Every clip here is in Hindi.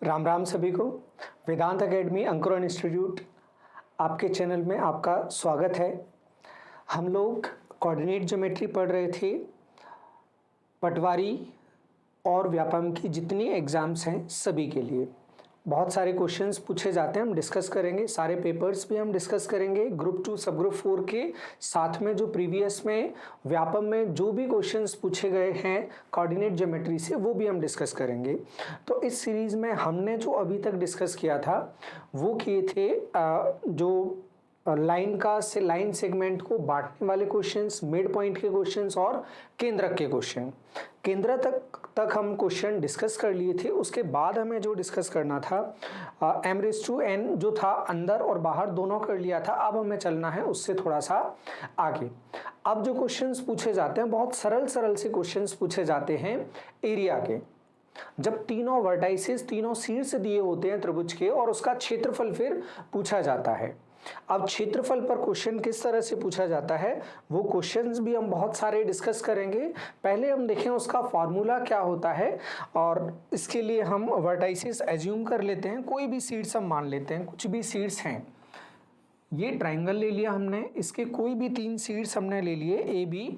राम राम सभी को। वेदांत एकेडमी अंकुरण इंस्टीट्यूट आपके चैनल में आपका स्वागत है। हम लोग कोऑर्डिनेट ज्योमेट्री पढ़ रहे थे। पटवारी और व्यापम की जितनी एग्ज़ाम्स हैं सभी के लिए बहुत सारे क्वेश्चंस पूछे जाते हैं, हम डिस्कस करेंगे। सारे पेपर्स भी हम डिस्कस करेंगे। ग्रुप 2 सब ग्रुप 4 के साथ में जो प्रीवियस में व्यापम में जो भी क्वेश्चंस पूछे गए हैं कोऑर्डिनेट ज्योमेट्री से वो भी हम डिस्कस करेंगे। तो इस सीरीज़ में हमने जो अभी तक डिस्कस किया था वो किए थे जो लाइन सेगमेंट को बांटने वाले क्वेश्चंस, मिड पॉइंट के क्वेश्चंस और केंद्रक के क्वेश्चन। केंद्र तक हम क्वेश्चन डिस्कस कर लिए थे। उसके बाद हमें जो डिस्कस करना था m⁴n जो था अंदर और बाहर दोनों कर लिया था। अब हमें चलना है उससे थोड़ा सा आगे। अब जो क्वेश्चंस पूछे जाते हैं बहुत सरल से क्वेश्चंस पूछे जाते हैं एरिया के। जब तीनों वर्टाइसेस, तीनों शीर्ष दिए होते हैं त्रिभुज के और उसका क्षेत्रफल फिर पूछा जाता है। अब क्षेत्रफल पर क्वेश्चन किस तरह से पूछा जाता है वो क्वेश्चंस भी हम बहुत सारे डिस्कस करेंगे। पहले हम देखें उसका फॉर्मूला क्या होता है और इसके लिए हम वर्टाइसेस एज्यूम कर लेते हैं। कोई भी शीर्ष हम मान लेते हैं, कुछ भी शीर्ष हैं। ये ट्राइंगल ले लिया हमने, इसके कोई भी 3 शीर्ष हमने ले लिए A B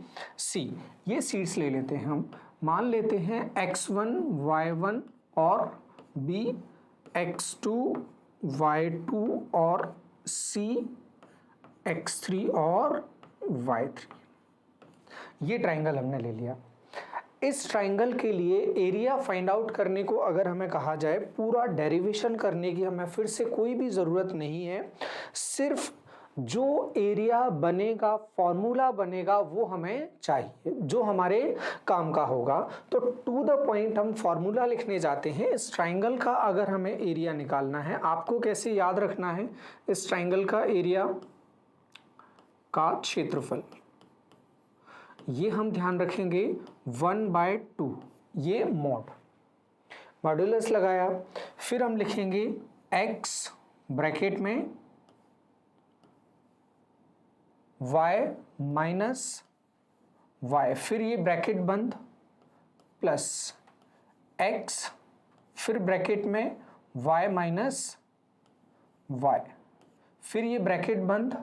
C। ये शीर्ष ले लेते हैं, हम मान लेते हैं x1 y1 और B x2 y2 और C x3 और y3। ये ट्राइंगल हमने ले लिया। इस ट्राइंगल के लिए एरिया फाइंड आउट करने को अगर हमें कहा जाए, पूरा डेरिवेशन करने की हमें फिर से कोई भी ज़रूरत नहीं है। सिर्फ जो एरिया बनेगा, फॉर्मूला बनेगा वो हमें चाहिए जो हमारे काम का होगा। तो टू द पॉइंट हम फॉर्मूला लिखने जाते हैं। इस ट्राइंगल का अगर हमें एरिया निकालना है, आपको कैसे याद रखना है इस ट्राइंगल का एरिया का क्षेत्रफल, ये हम ध्यान रखेंगे 1/2। ये मॉड्यूलस लगाया, फिर हम लिखेंगे x ब्रैकेट में y माइनस y, फिर ये ब्रैकेट बंद प्लस x, फिर ब्रैकेट में y माइनस y, फिर ये ब्रैकेट बंद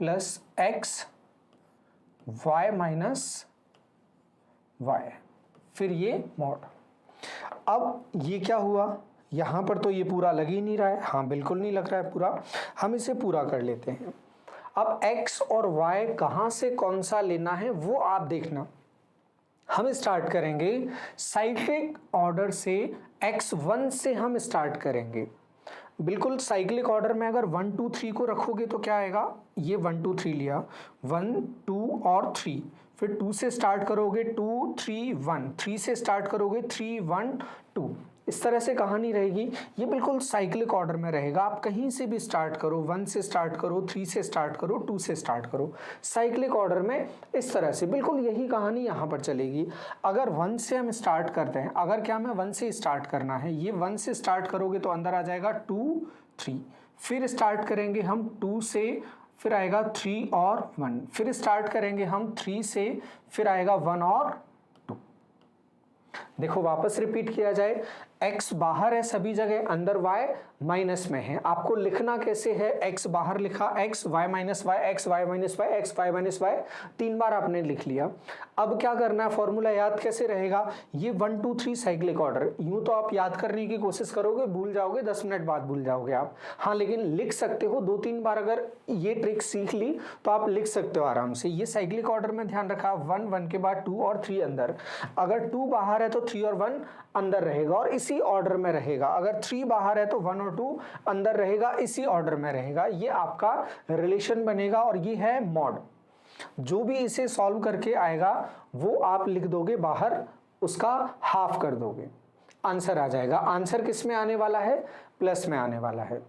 plus x y minus y, फिर ये मॉड। अब ये क्या हुआ, यहाँ पर तो ये पूरा लग ही नहीं रहा है। हाँ, बिल्कुल नहीं लग रहा है पूरा। हम इसे पूरा कर लेते हैं। अब x और y कहाँ से कौन सा लेना है वो आप देखना। हम स्टार्ट करेंगे साइक्लिक ऑर्डर से, x1 से हम स्टार्ट करेंगे। बिल्कुल साइक्लिक ऑर्डर में अगर 1 2 3 को रखोगे तो क्या आएगा, ये 1 2 3 लिया, 1 2 और 3, फिर 2 से स्टार्ट करोगे 2 3 1, 3 से स्टार्ट करोगे 3 1 2। इस तरह से कहानी रहेगी। ये बिल्कुल साइक्लिक ऑर्डर में रहेगा। आप कहीं से भी स्टार्ट करो, 1 से स्टार्ट करो, 3 से स्टार्ट करो, 2 से स्टार्ट करो, साइक्लिक ऑर्डर में इस तरह से बिल्कुल यही कहानी यहाँ पर चलेगी। अगर 1 से हम स्टार्ट करते हैं, अगर क्या हमें 1 से स्टार्ट करना है, ये 1 से स्टार्ट करोगे तो अंदर आ जाएगा 2 3, फिर स्टार्ट करेंगे हम 2 से, फिर आएगा 3 और 1, फिर स्टार्ट करेंगे हम 3 से, फिर आएगा 1 और 2। देखो वापस रिपीट किया जाए, x बाहर है सभी जगह, अंदर y माइनस में है। आपको लिखना कैसे है, x बाहर लिखा, x y minus y, x y minus y, x y minus y, 3 बार आपने लिख लिया। अब क्या करना है, फॉर्मूला याद कैसे रहेगा, ये 1 2 3 साइक्लिक ऑर्डर। यूं तो आप याद करने की कोशिश करोगे, भूल जाओगे, 10 मिनट बाद भूल जाओगे आप। हाँ, लेकिन लिख सकते हो 2-3 बार। अगर ये ट्रिक सीख ली तो आप लिख सकते हो आराम से। ये साइक्लिक ऑर्डर में ध्यान रखा, 1 1 के बाद 2 और 3 अंदर। अगर 2 बाहर है तो 3 और 1 अंदर रहेगा और इसी ऑर्डर में रहेगा। अगर 3 बाहर है तो 1 और 2 अंदर रहेगा, इसी ऑर्डर में रहेगा। ये आपका रिलेशन बनेगा और ये है मॉड। जो भी इसे सॉल्व करके आएगा वो आप लिख दोगे बाहर, उसका हाफ कर दोगे, आंसर आ जाएगा। आंसर किस में आने वाला है, प्लस में आने वाला है।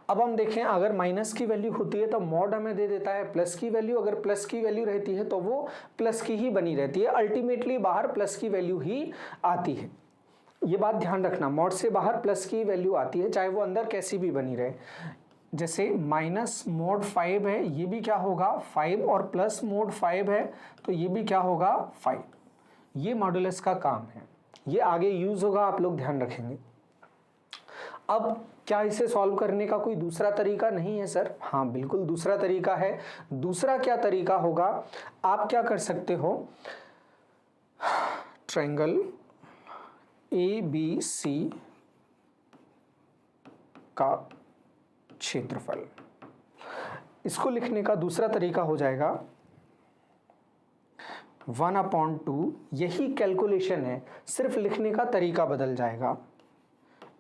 अब हम देखें, अगर माइनस की वैल्यू होती है तो मॉड हमें दे देता है प्लस की वैल्यू। अगर प्लस की वैल्यू रहती है तो वो प्लस की ही बनी रहती है। अल्टीमेटली बाहर प्लस की वैल्यू ही आती है। ये बात ध्यान रखना, मॉड से बाहर प्लस की वैल्यू आती है, चाहे वो अंदर कैसी भी बनी रहे। जैसे माइनस मोड 5 है, ये भी क्या होगा 5, और प्लस मोड 5 है तो ये भी क्या होगा 5। ये मॉडुलस का काम है, ये आगे यूज होगा, आप लोग ध्यान रखेंगे। अब क्या इसे सॉल्व करने का कोई दूसरा तरीका नहीं है सर? हाँ बिल्कुल दूसरा तरीका है। दूसरा क्या तरीका होगा, आप क्या कर सकते हो, ट्रायंगल ABC का क्षेत्रफल, इसको लिखने का दूसरा तरीका हो जाएगा 1/2, यही कैलकुलेशन है, सिर्फ लिखने का तरीका बदल जाएगा।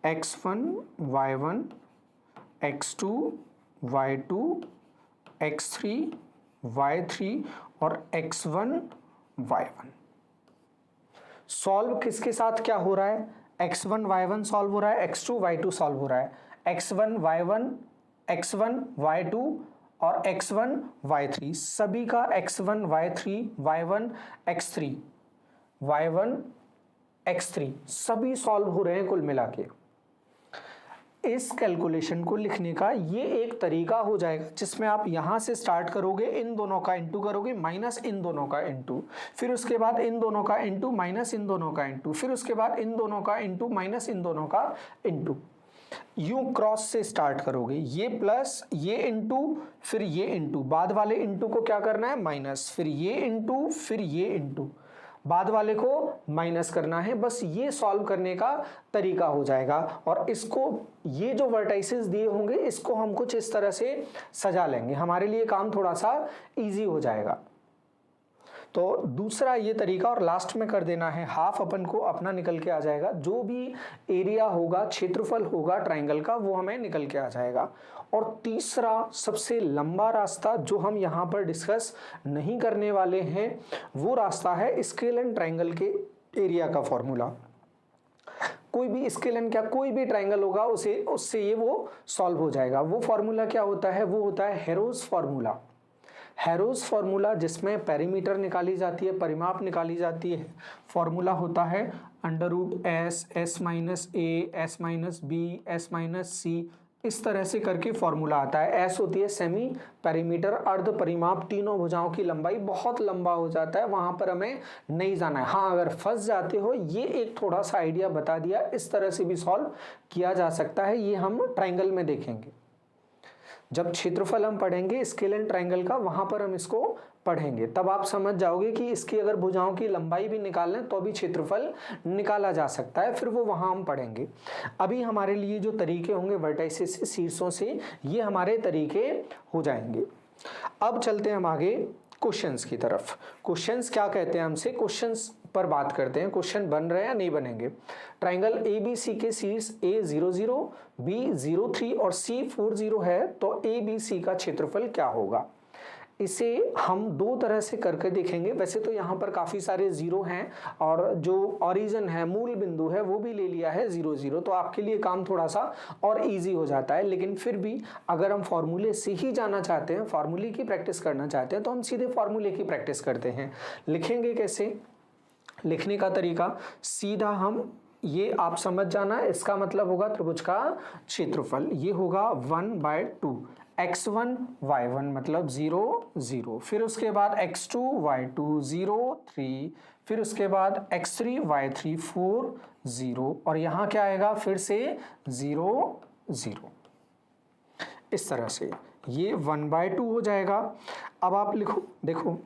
x1 y1 x2 y2 x3 y3 और x1 y1। सॉल्व किसके साथ क्या हो रहा है, x1 y1 सॉल्व हो रहा है, x2 y2 सॉल्व हो रहा है, x1 y1 x1 y2 और x1 y3, सभी का x1 y3 y1 x3 y1 x3 सभी सॉल्व हो रहे हैं कुल मिला के। इस कैलकुलेशन को लिखने का ये एक तरीका हो जाएगा जिसमें आप यहां से स्टार्ट करोगे, इन दोनों का इनटू करोगे, माइनस इन दोनों का इनटू, फिर उसके बाद इन दोनों का इनटू माइनस इन दोनों का इनटू, फिर उसके बाद इन दोनों का इनटू माइनस इन दोनों का इनटू, यूं क्रॉस से स्टार्ट करोगे, ये प्लस ये इनटू फिर ये इनटू, बाद वाले इनटू को क्या करना है माइनस, फिर ये इनटू फिर ये इनटू, बाद वाले को माइनस करना है। बस ये सॉल्व करने का तरीका हो जाएगा। और इसको, ये जो वर्टाइसेस दिए होंगे इसको हम कुछ इस तरह से सजा लेंगे, हमारे लिए काम थोड़ा सा इजी हो जाएगा। तो दूसरा ये तरीका, और लास्ट में कर देना है हाफ, अपन को अपना निकल के आ जाएगा, जो भी एरिया होगा क्षेत्रफल होगा ट्रायंगल का वो हमें निकल के आ जाएगा। और तीसरा सबसे लंबा रास्ता जो हम यहाँ पर डिस्कस नहीं करने वाले हैं वो रास्ता है स्केल एंड ट्रायंगल के एरिया का फॉर्मूला। कोई भी स्केल एंड क्या कोई भी ट्रायंगल होगा उसे उससे ये वो सॉल्व हो जाएगा। वो फॉर्मूला क्या होता है, वो होता है हेरोज फॉर्मूला। हेरोज फॉर्मूला जिसमें पेरीमीटर निकाली जाती है, परिमाप निकाली जाती है। फॉर्मूला होता है √s, s-a, s-b, s-c, इस तरह से करके फॉर्मूला आता है। s होती है सेमी, पेरीमीटर, अर्ध परिमाप, तीनों भुजाओं की लंबाई। बहुत लंबा हो जाता है, वहां पर हमें नहीं जाना है। हाँ अगर फंस जाते हो, ये एक थोड़ा सा आइडिया बता दिया, इस तरह से भी सॉल्व किया जा सकता है। ये हम ट्रायंगल में देखेंगे, जब क्षेत्रफल हम पढ़ेंगे स्केल एंड ट्रायंगल का, वहां पर हम इसको पढ़ेंगे, तब आप समझ जाओगे कि इसकी अगर भुजाओं की लंबाई भी निकालें तो भी क्षेत्रफल निकाला जा सकता है। फिर वो वहां हम पढ़ेंगे। अभी हमारे लिए जो तरीके होंगे वर्टाइसेस से, शीर्षों से, ये हमारे तरीके हो जाएंगे। अब चलते हैं हम आगे क्वेश्चंस की तरफ। क्वेश्चंस क्या कहते हैं हमसे, क्वेश्चंस पर बात करते हैं। क्वेश्चन बन रहे हैं या नहीं बनेंगे। ट्रायंगल ABC के शीर्ष A00, B03 और C40 है, तो ABC का क्षेत्रफल क्या होगा। इसे हम दो तरह से करके देखेंगे। वैसे तो यहाँ पर काफी सारे जीरो हैं और जो ओरिजिन है, मूल बिंदु है, वो भी ले लिया है 0 0, तो आपके लिए काम थोड़ा सा और इजी हो जाता है। लेकिन फिर भी अगर हम फॉर्मूले से ही जाना चाहते हैं, फॉर्मूले की प्रैक्टिस करना चाहते हैं, तो हम सीधे फॉर्मूले की प्रैक्टिस करते हैं। लिखेंगे कैसे, लिखने का तरीका सीधा हम, ये आप समझ जाना, इसका मतलब होगा त्रिभुज का क्षेत्रफल। ये होगा 1/2, x1 y1 मतलब 0 0, फिर उसके बाद x2 y2 0 3, फिर उसके बाद x3 y3 4 0, और यहाँ क्या आएगा फिर से 0 0। इस तरह से ये 1/2 हो जाएगा। अब आप लिखो, देखो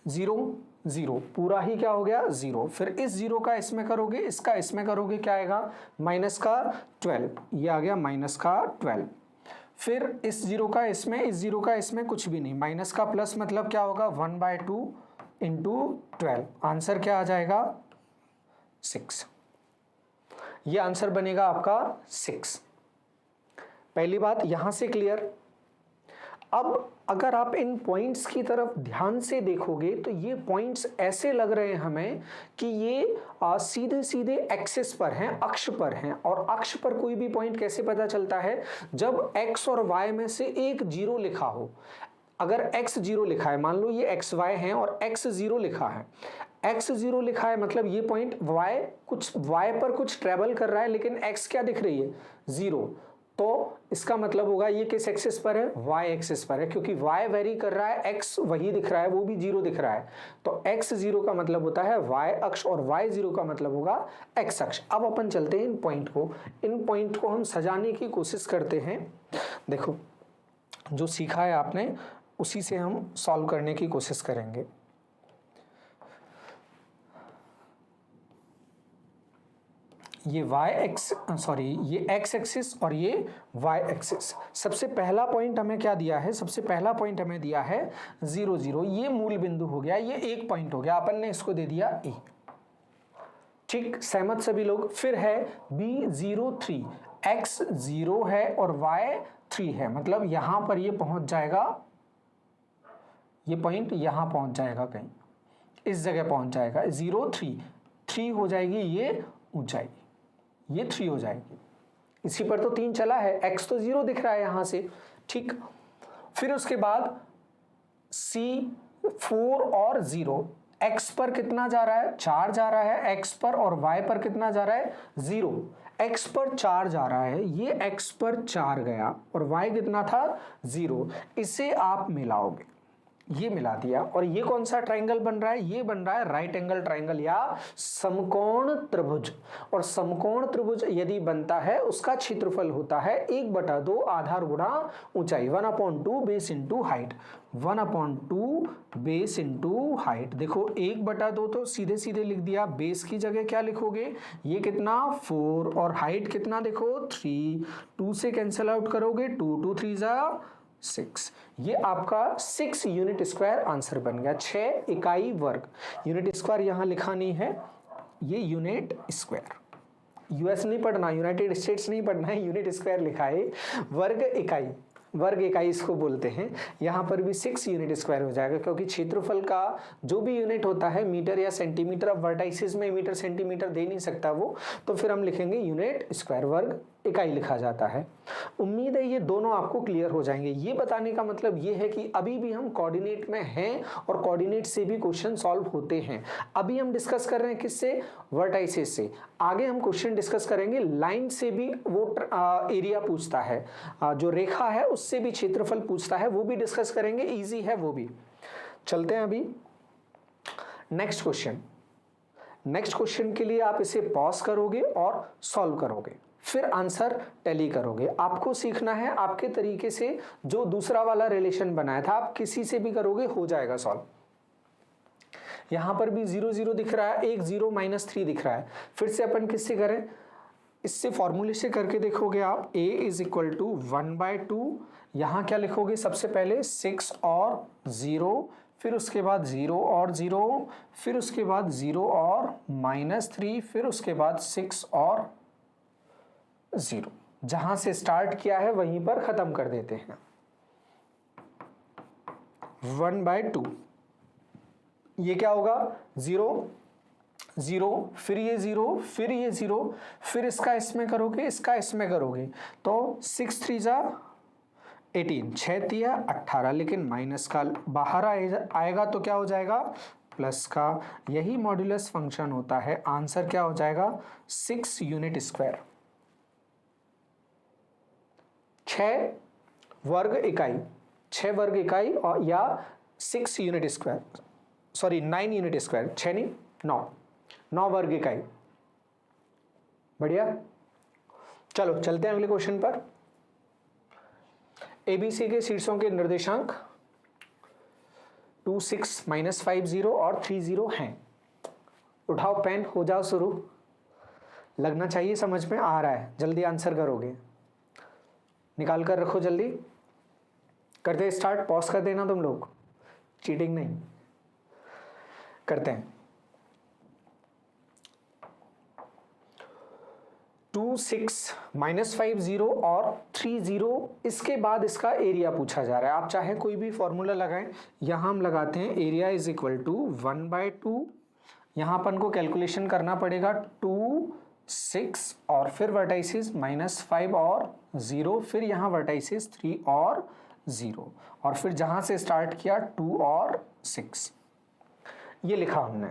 0 0 पूरा ही क्या हो गया 0, फिर इस 0 का इसमें करोगे, इसका इसमें करोगे, क्या आएगा माइनस का 12, ये आ गया माइनस का 12, फिर इस 0 का इसमें, इस 0 का इसमें, कुछ भी नहीं, माइनस का प्लस मतलब क्या होगा 1/2 इंटू 12, आंसर क्या आ जाएगा 6। ये आंसर बनेगा आपका 6। पहली बात यहां से क्लियर। अब अगर आप इन पॉइंट्स की तरफ ध्यान से देखोगे तो ये पॉइंट्स ऐसे लग रहे हैं हमें कि ये सीधे सीधे एक्सिस पर हैं, अक्ष पर हैं। और अक्ष पर कोई भी पॉइंट कैसे पता चलता है, जब x और y में से एक 0 लिखा हो। अगर x 0 लिखा है, मान लो ये xy है और x 0 लिखा है, x 0 लिखा है मतलब ये पॉइंट y पर कुछ ट्रेवल कर रहा है, लेकिन x क्या दिख रही है 0, तो इसका मतलब होगा ये किस एक्सिस पर है, y एक्सिस पर है, क्योंकि y वेरी कर रहा है, x वही दिख रहा है, वो भी 0 दिख रहा है, तो x 0 का मतलब होता है y अक्ष और y 0 का मतलब होगा x अक्ष। अब अपन चलते हैं इन पॉइंट को हम सजाने की कोशिश करते हैं। देखो जो सीखा है आपने उसी से हम सॉल्व करने की कोशिश करेंगे। ये ये x एक्सिस और ये y एक्सिस। सबसे पहला पॉइंट हमें क्या दिया है, सबसे पहला पॉइंट हमें दिया है 0 0, ये मूल बिंदु हो गया, ये एक पॉइंट हो गया, अपन ने इसको दे दिया e। ठीक, सहमत सभी लोग। फिर है b0 3, x 0 है और y 3 है, मतलब यहां पर ये पहुंच जाएगा, ये पॉइंट यहां पहुंच जाएगा, कहीं इस जगह पहुंच जाएगा। 0 3 3 हो जाएगी ये ऊंचाई, ये 3 हो जाएगी। इसी पर तो 3 चला है, x तो 0 दिख रहा है यहां से। ठीक, फिर उसके बाद c 4 और 0, x पर कितना जा रहा है, 4 जा रहा है x पर, और y पर कितना जा रहा है 0, x पर 4 जा रहा है, ये x पर 4 गया और y कितना था 0। इसे आप मिलाओगे, ये मिला दिया, और ये कौन सा ट्राइंगल बन रहा है, ये बन रहा है राइट एंगल ट्राइंगल या समकोण त्रिभुज। और समकोण त्रिभुज यदि बनता है उसका क्षेत्रफल होता है 1/2 आधार गुणा ऊंचाई, 1/2 base into height, 1/2 base into height. देखो 1/2 तो सीधे सीधे लिख दिया, बेस की जगह क्या लिखोगे, ये कितना 4 और हाइट कितना देखो 3, 2 से कैंसिल आउट करोगे, 2 2 3 जा 6, ये आपका 6 यूनिट स्क्वायर आंसर बन गया, 6 इकाई वर्ग। यूनिट स्क्वायर यहां लिखा नहीं है, ये यूनिट स्क्वायर, यूएस नहीं पढ़ना, यूनाइटेड स्टेट्स नहीं पढ़ना है, यूनिट स्क्वायर लिखा है, वर्ग इकाई, वर्ग इकाई इसको बोलते हैं। यहाँ पर भी 6 यूनिट स्क्वायर हो जाएगा, क्योंकि क्षेत्रफल का जो भी यूनिट होता है मीटर या सेंटीमीटर, अब वर्टाइसिस में मीटर सेंटीमीटर दे नहीं सकता वो, तो फिर हम लिखेंगे यूनिट स्क्वायर, वर्ग इकाई लिखा जाता है। उम्मीद है ये दोनों आपको क्लियर हो जाएंगे। ये बताने का मतलब ये है कि अभी भी हम कोऑर्डिनेट में हैं और कोऑर्डिनेट से भी क्वेश्चन सॉल्व होते हैं। अभी हम डिस्कस कर रहे हैं किससे, वर्टाइसिस से। आगे हम क्वेश्चन डिस्कस करेंगे लाइन से भी, वो एरिया पूछता है, जो रेखा है उससे भी क्षेत्रफल पूछता है, वो भी डिस्कस करेंगे, इजी है वो भी। चलते हैं अभी नेक्स्ट क्वेश्चन। नेक्स्ट क्वेश्चन के लिए आप इसे पॉज करोगे और सॉल्व करोगे, फिर आंसर टैली करोगे। आपको सीखना है आपके तरीके से, जो दूसरा वाला रिलेशन बनाया था आप किसी से भी करोगे, हो जाएगा सॉल्व। यहां पर भी 0 0 दिख रहा है, एक 0 -3 दिख रहा है, फिर से अपन किससे करें, इससे फॉर्मूले से करके देखोगे आप, a इज इक्वल टू 1/2, यहां क्या लिखोगे, सबसे पहले 6 और 0, फिर उसके बाद 0 और 0, फिर उसके बाद 0 और -3, फिर उसके बाद 6 और 0। जहां से स्टार्ट किया है वहीं पर खत्म कर देते हैं। 1/2, ये क्या होगा 0 0, फिर ये 0, फिर ये 0, फिर इसका इसमें करोगे, इसका इसमें करोगे, तो 6 3 जा 18, 6 3 18, लेकिन माइनस का बाहर आएगा तो क्या हो जाएगा, प्लस का। यही मॉड्यूलस फंक्शन होता है। आंसर क्या हो जाएगा 6 यूनिट स्क्वायर, 6 वर्ग इकाई, 6 वर्ग इकाई, और या 6 unit square, sorry 9 unit square, 6 नहीं 9 वर्ग इकाई। बढ़िया, चलो चलते हैं अगले क्वेश्चन पर। एबीसी के शीर्षों के निर्देशांक 2 6 -5 0 और 3 0 हैं। उठाओ पेन, हो जाओ शुरू, लगना चाहिए समझ में आ रहा है, जल्दी आंसर करोगे, निकाल कर रखो जल्दी। करते स्टार्ट, पॉज कर देना तुम लोग, चीटिंग नहीं करते हैं। 2 6 -5 0 और 3 0, इसके बाद इसका एरिया पूछा जा रहा है। आप चाहे कोई भी फॉर्मूला लगाएं, यहां हम लगाते हैं एरिया इज इक्वल टू 1/2, यहां अपन को कैलकुलेशन करना पड़ेगा 2 6 और फिर वर्टाइसिस -5 और 0, फिर यहाँ वर्टाइसिस 3 और 0, और फिर जहां से स्टार्ट किया 2 और 6, ये लिखा हमने।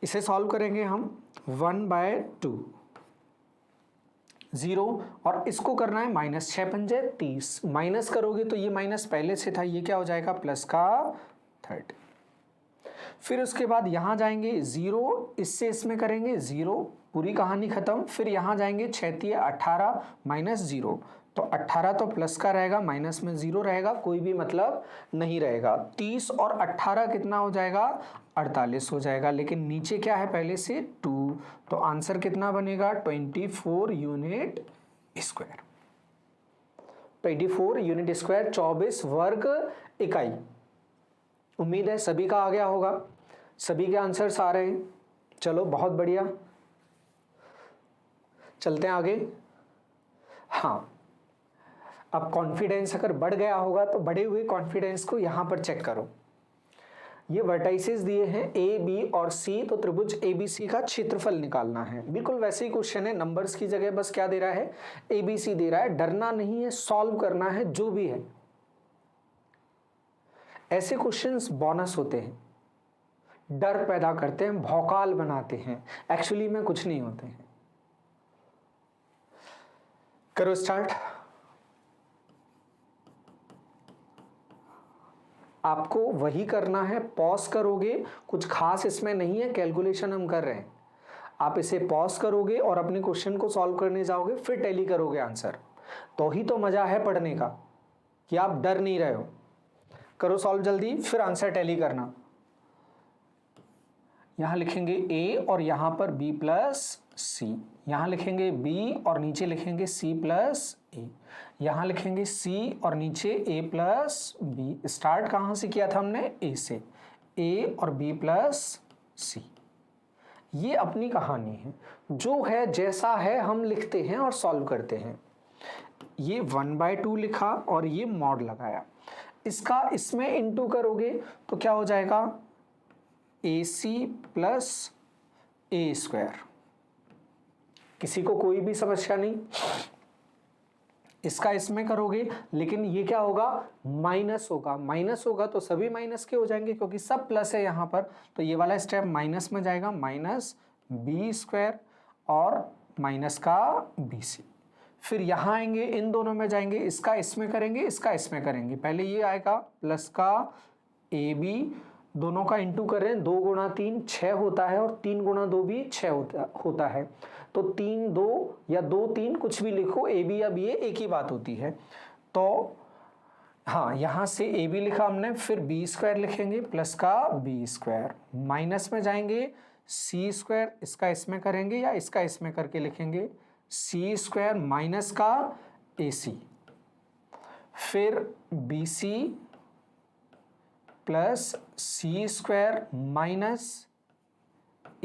इसे सॉल्व करेंगे हम 1/2, 0 और इसको करना है माइनस 6 पंजे 30, माइनस करोगे तो ये माइनस पहले से था, ये क्या हो जाएगा प्लस का 30। फिर उसके बाद यहाँ जाएंगे 0, इससे इसमें करेंगे 0, पूरी कहानी खत्म। फिर यहाँ जाएंगे 6 18 माइनस 0, तो 18 तो प्लस का रहेगा, माइनस में 0 रहेगा, कोई भी मतलब नहीं रहेगा। 30 और 18 कितना हो जाएगा 48 हो जाएगा, लेकिन नीचे क्या है पहले से 2, तो आंसर कितना बनेगा 24 यूनिट स्क्वायर। 24 यूनिट स्क्वायर 24 वर्ग इकाई। उम्मीद है सभी का आ गया होगा, सभी के आंसर्स आ रहे हैं। चलो बहुत बढ़िया, चलते हैं आगे। हाँ, अब कॉन्फिडेंस अगर बढ़ गया होगा तो बढ़े हुए कॉन्फिडेंस को यहां पर चेक करो। ये वर्टाइसेस दिए हैं ए बी और सी, तो त्रिभुज एबीसी का क्षेत्रफल निकालना है। बिल्कुल वैसे ही क्वेश्चन है, नंबर्स की जगह बस क्या दे रहा है एबीसी दे रहा है। डरना नहीं है, सॉल्व करना है जो भी है। ऐसे क्वेश्चंस बोनस होते हैं, डर पैदा करते हैं, भौकाल बनाते हैं, एक्चुअली में कुछ नहीं होते हैं। करो स्टार्ट। आपको वही करना है, पॉज करोगे, कुछ खास इसमें नहीं है, कैलकुलेशन हम कर रहे हैं। आप इसे पॉज करोगे और अपने क्वेश्चन को सॉल्व करने जाओगे, फिर टैली करोगे आंसर, तो ही तो मजा है पढ़ने का, कि आप डर नहीं रहे हो। करो सॉल्व जल्दी, फिर आंसर टैली करना। यहां लिखेंगे a और यहां पर b प्लस सी, यहां लिखेंगे b और नीचे लिखेंगे c प्लस ए, यहां लिखेंगे c और नीचे a प्लस बी। स्टार्ट कहां से किया था हमने a से, a और b प्लस सी। ये अपनी कहानी है, जो है जैसा है हम लिखते हैं और सॉल्व करते हैं। ये 1/2 लिखा और ये मॉड लगाया, इसका इसमें इनटू करोगे तो क्या हो जाएगा AC प्लस ए स्क्वायर। किसी को कोई भी समस्या नहीं, इसका इसमें करोगे, लेकिन ये क्या होगा माइनस होगा, माइनस होगा तो सभी माइनस के हो जाएंगे क्योंकि सब प्लस है यहाँ पर, तो ये वाला स्टेप माइनस में जाएगा, माइनस बी स्क्वायर और माइनस का BC। फिर यहाँ आएंगे, इन दोनों में जाएंगे, इसका इसमें करेंगे, इसका इसमें करेंगे। पहले ये आएगा प्लस का AB, दोनों का इंटू करें, 2 गुणा 3 6 होता है और 3 गुणा 2 भी 6 होता है, तो 3 2 या 2 3 कुछ भी लिखो, AB या BA एक ही बात होती है। तो हाँ, यहाँ से AB लिखा हमने, फिर B स्क्वायर लिखेंगे प्लस का B स्क्वायर, माइनस में जाएंगे C स्क्वायर, इसका इसमें करेंगे या इसका इसमें करके लिखेंगे C स्क्वायर माइनस का AC, फिर BC plus C square minus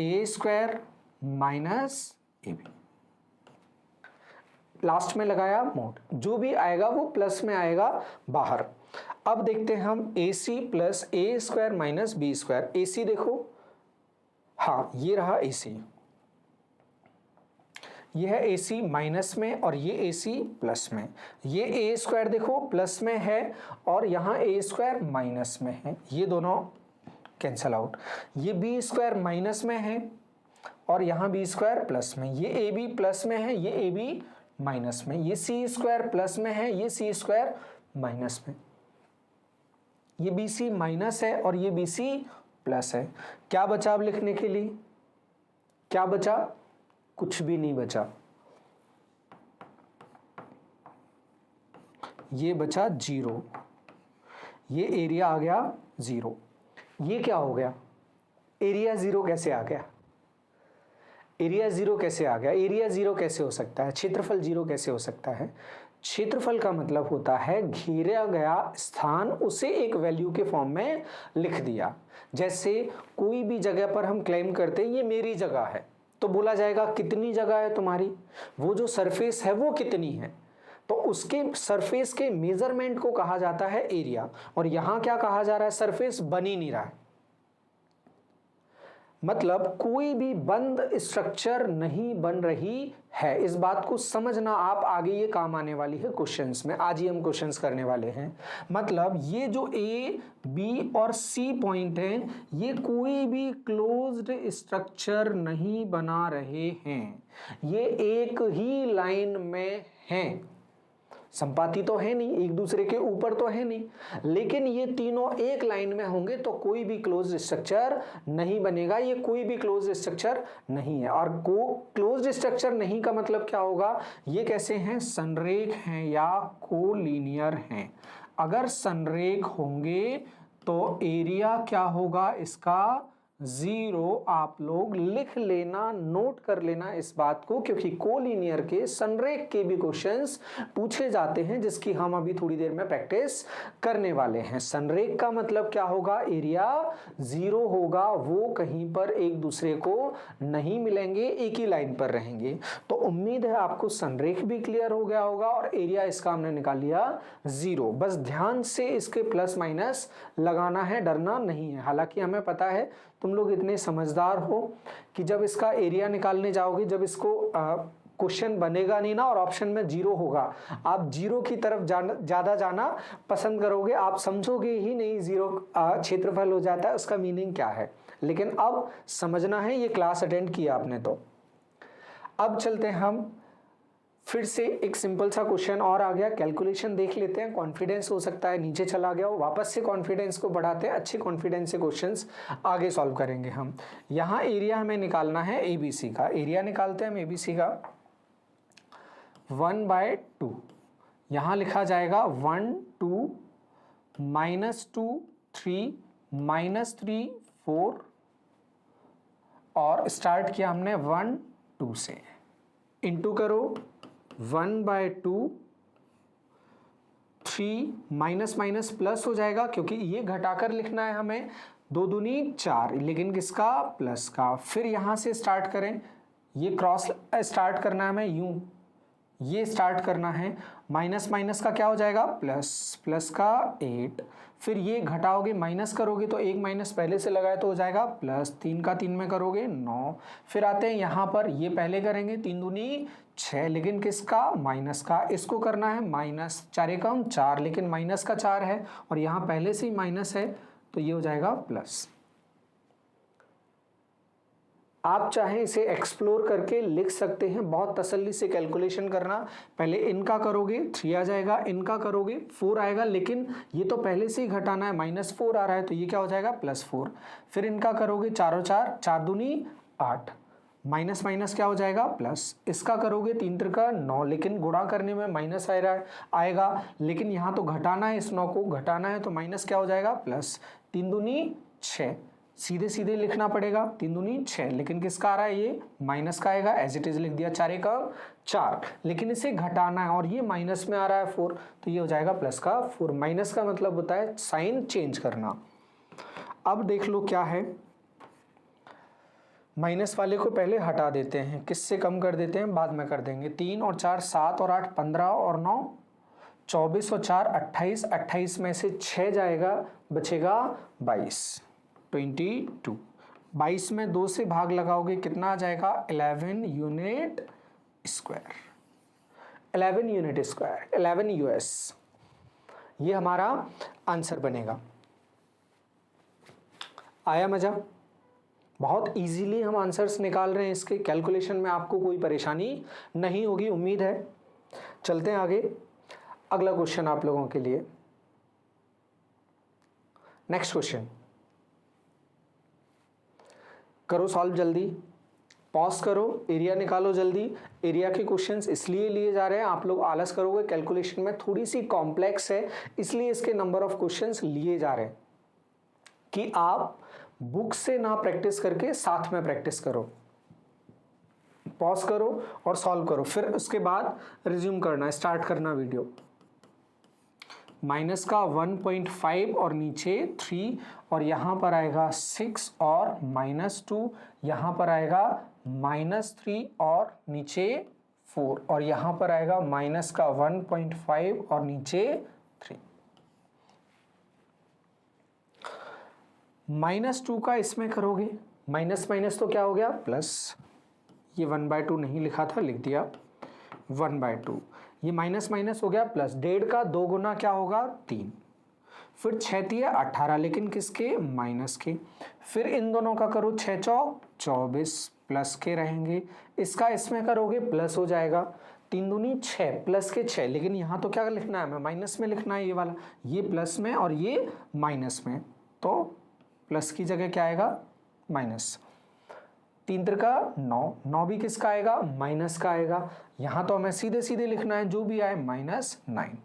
A square minus AB। Last में लगाया मोड, जो भी आएगा वो प्लस में आएगा बाहर। अब देखते हैं हम AC plus A square minus B square. AC देखो, हाँ ये रहा AC, ये है AC माइनस में और ये AC प्लस में। ये A स्क्वायर देखो प्लस में है और यहाँ A स्क्वायर माइनस में है, ये दोनों कैंसल आउट। ये B स्क्वायर माइनस में है और यहाँ B स्क्वायर प्लस में। ये AB प्लस में है, ये AB माइनस में। ये C स्क्वायर प्लस में है, ये C स्क्वायर माइनस में। ये BC माइनस है और ये BC प्लस है। क्या बचा अब लिखने के लिए, क्या बचा, कुछ भी नहीं बचा, ये बचा 0, ये एरिया आ गया 0। ये क्या हो गया, एरिया 0 कैसे आ गया, एरिया 0 कैसे आ गया, एरिया 0 कैसे हो सकता है, क्षेत्रफल 0 कैसे हो सकता है। क्षेत्रफल का मतलब होता है घेरा गया स्थान, उसे एक वैल्यू के फॉर्म में लिख दिया। जैसे कोई भी जगह पर हम क्लेम करते हैं ये मेरी जगह है, तो बोला जाएगा कितनी जगह है तुम्हारी, वो जो सरफेस है वो कितनी है, तो उसके सरफेस के मेजरमेंट को कहा जाता है एरिया। और यहां क्या कहा जा रहा है, सरफेस बन ही नहीं रहा है। मतलब कोई भी बंद स्ट्रक्चर नहीं बन रही है। इस बात को समझना आप, आगे ये काम आने वाली है क्वेश्चंस में। आज ही हम क्वेश्चंस करने वाले हैं। मतलब ये जो ए, बी और सी पॉइंट हैं, ये कोई भी क्लोज्ड स्ट्रक्चर नहीं बना रहे हैं, ये एक ही लाइन में हैं। संपाती तो है नहीं, एक दूसरे के ऊपर तो है नहीं, लेकिन ये तीनों एक लाइन में होंगे तो कोई भी क्लोज्ड स्ट्रक्चर नहीं बनेगा। ये कोई भी क्लोज्ड स्ट्रक्चर नहीं है। और क्लोज्ड स्ट्रक्चर नहीं का मतलब क्या होगा? ये कैसे हैं? संरेख हैं या कोलिनियर हैं। अगर संरेख होंगे तो एरिया क्या होगा इसका? 0। आप लोग लिख लेना, नोट कर लेना इस बात को, क्योंकि कोलिनियर के, संरेख के भी क्वेश्चंस पूछे जाते हैं, जिसकी हम अभी थोड़ी देर में प्रैक्टिस करने वाले हैं। संरेख का मतलब क्या होगा? एरिया 0 होगा, वो कहीं पर एक दूसरे को नहीं मिलेंगे, एक ही लाइन पर रहेंगे। तो उम्मीद है आपको संरेख भी क्लियर हो गया होगा और एरिया इसका हमने निकाल लिया 0। बस ध्यान से इसके प्लस माइनस लगाना है, डरना नहीं है। हालांकि हमें पता है तुम लोग इतने समझदार हो कि जब इसका एरिया निकालने जाओगे, जब इसको क्वेश्चन बनेगा नहीं ना और ऑप्शन में 0 होगा, आप 0 की तरफ ज्यादा जाना पसंद करोगे। आप समझोगे ही नहीं 0 क्षेत्रफल हो जाता है, उसका मीनिंग क्या है। लेकिन अब समझना है, ये क्लास अटेंड किया आपने तो। अब चलते हैं हम फिर से, एक सिंपल सा क्वेश्चन और आ गया, कैलकुलेशन देख लेते हैं। कॉन्फिडेंस हो सकता है नीचे चला गया हो, वापस से कॉन्फिडेंस को बढ़ाते हैं। अच्छे कॉन्फिडेंस से क्वेश्चंस आगे सॉल्व करेंगे हम। यहाँ एरिया हमें निकालना है एबीसी का। एरिया निकालते हैं हम एबीसी का 1/2। यहाँ लिखा जाएगा 1 2 -2 3 -3 4 और स्टार्ट किया हमने 1 2 से। इंटू करो 1/2 3 माइनस माइनस प्लस हो जाएगा, क्योंकि ये घटाकर लिखना है हमें। 2 दूनी 4, लेकिन किसका? प्लस का। फिर यहां से स्टार्ट करें, ये क्रॉस स्टार्ट करना है हमें, यूं ये स्टार्ट करना है। माइनस माइनस का क्या हो जाएगा? प्लस, प्लस का 8। फिर ये घटाओगे, माइनस करोगे तो एक माइनस पहले से लगाए तो हो जाएगा प्लस, 3 का 3 में करोगे 9। फिर आते हैं यहाँ पर, ये पहले करेंगे 3 दूनी 6, लेकिन किसका? माइनस का। इसको करना है माइनस, 4 एकम 4, लेकिन माइनस का 4 है और यहाँ पहले से ही माइनस है तो ये हो जाएगा प्लस। आप चाहें इसे एक्सप्लोर करके लिख सकते हैं, बहुत तसल्ली से कैलकुलेशन करना। पहले इनका करोगे 3 आ जाएगा, इनका करोगे 4 आएगा, लेकिन ये तो पहले से ही घटाना है, -4 आ रहा है तो ये क्या हो जाएगा? +4। फिर इनका करोगे 4 और 4, 4 दूनी 8, माइनस माइनस क्या हो जाएगा? प्लस। इसका करोगे 3 त्रिका 9, लेकिन गुणा करने में माइनस आएगा, लेकिन यहाँ तो घटाना है, इस 9 को घटाना है तो माइनस क्या हो जाएगा? प्लस। 3 दूनी 6, सीधे सीधे लिखना पड़ेगा, 3 दूनी 6, लेकिन किसका आ रहा है? ये माइनस का आएगा, एज इट इज लिख दिया, 4 का 4, लेकिन इसे घटाना है और ये माइनस में आ रहा है 4 तो ये हो जाएगा प्लस का 4। माइनस का मतलब होता है साइन चेंज करना। अब देख लो क्या है, माइनस वाले को पहले हटा देते हैं, किससे कम कर देते हैं बाद में कर देंगे। 3 और 4 7 और 8 15 और 9 24 और 4 28, 28 में से 6 जाएगा, बचेगा 22, 22। 22 में 2 से भाग लगाओगे कितना आ जाएगा? 11 unit square, 11 unit square, 11 US. ये हमारा आंसर बनेगा। आया मजा? बहुत इजीली हम आंसर्स निकाल रहे हैं इसके। कैलकुलेशन में आपको कोई परेशानी नहीं होगी, उम्मीद है। चलते हैं आगे, अगला क्वेश्चन आप लोगों के लिए। नेक्स्ट क्वेश्चन करो सॉल्व जल्दी, पॉज करो, एरिया निकालो जल्दी। एरिया के क्वेश्चंस इसलिए लिए जा रहे हैं, आप लोग आलस करोगे, कैलकुलेशन में थोड़ी सी कॉम्प्लेक्स है, इसलिए इसके नंबर ऑफ क्वेश्चंस लिए जा रहे हैं कि आप बुक से ना प्रैक्टिस करके साथ में प्रैक्टिस करो। पॉज करो और सॉल्व करो, फिर उसके बाद रिज्यूम करना, स्टार्ट करना वीडियो। माइनस का 1.5 और नीचे 3 और यहाँ पर आएगा 6 और -2, यहाँ पर आएगा -3 और नीचे 4 और यहाँ पर आएगा माइनस का 1.5 और नीचे 3। -2 का इसमें करोगे माइनस माइनस तो क्या हो गया प्लस, ये 1/2 नहीं लिखा था, लिख दिया 1/2, ये माइनस माइनस हो गया प्लस, 1.5 का 2 गुना क्या होगा 3, फिर 6 तिया 18, लेकिन किसके माइनस के, फिर इन दोनों का करो 6 चौक 24 प्लस के रहेंगे, इसका इसमें करोगे प्लस हो जाएगा, 3 दूनी 6 प्लस के 6, लेकिन यहाँ तो क्या लिखना है हमें माइनस में लिखना है, ये वाला ये प्लस में और ये माइनस में, तो प्लस की जगह क्या आएगा माइनस, 3 त्रिका 9, 9 भी किसका आएगा माइनस का आएगा, यहाँ तो हमें सीधे सीधे लिखना है जो भी आए -9,